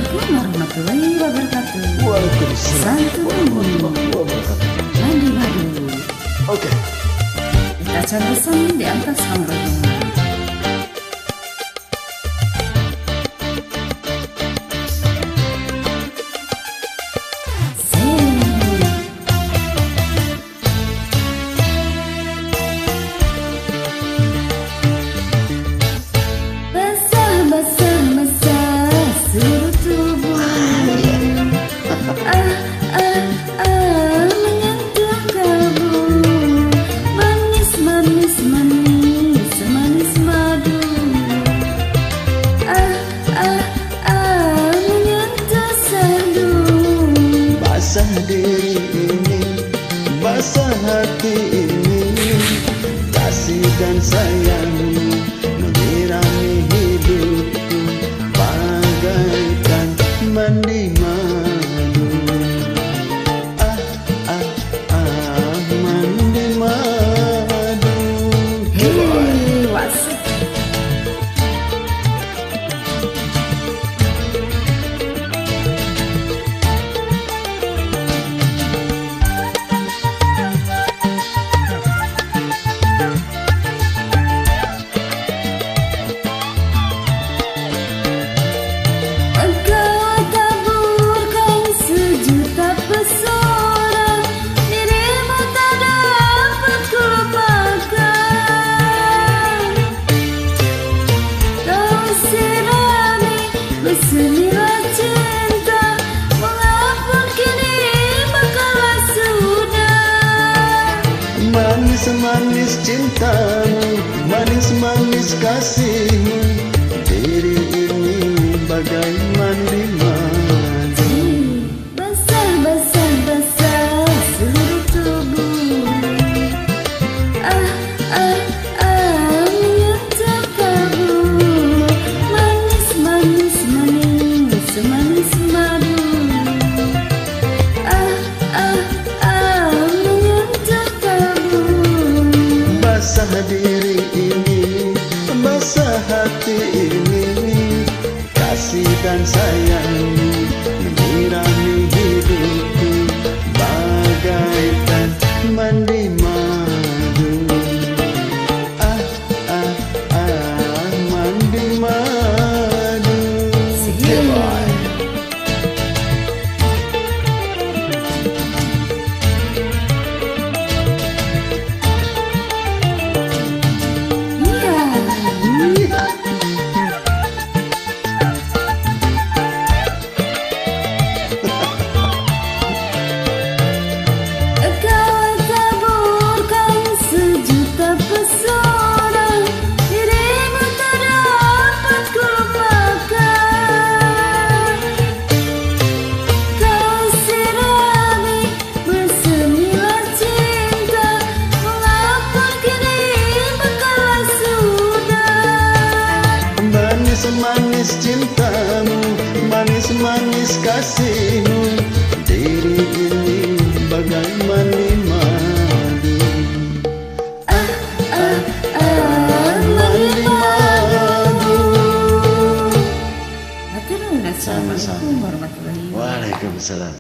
Assalamualaikum warahmatullahi wabarakatuh. Waalaikumsalam Santun warahmatullahi wabarakatuh. mandi madu. Oke. Kita candasan di atas samrong. Basah diri ini, basah hati ini, kasih dan sayang menyirami hidupku bagaikan mandi madu. Mandi madu. Hey, wasik. Bersemilah cinta, mengapun kini bakalan sudah. Manis-manis cintamu, manis-manis kasihmu, diri ini bagai mandi madu. Basah seluruh tubuh. Menyentuh kabur. Manis semanis madu. Menyentuh kabur. Basah diri ini, basah hati ini, kasih dan sayang menyirami hidupku bagaikan mandi madu. Mandi madu. Goodbye. Manis cintamu, manis-manis kasihmu, diri ini bagai mandi madu. Mandi madu. Assalamualaikum warahmatullahi wabarakatuh. Waalaikumsalam.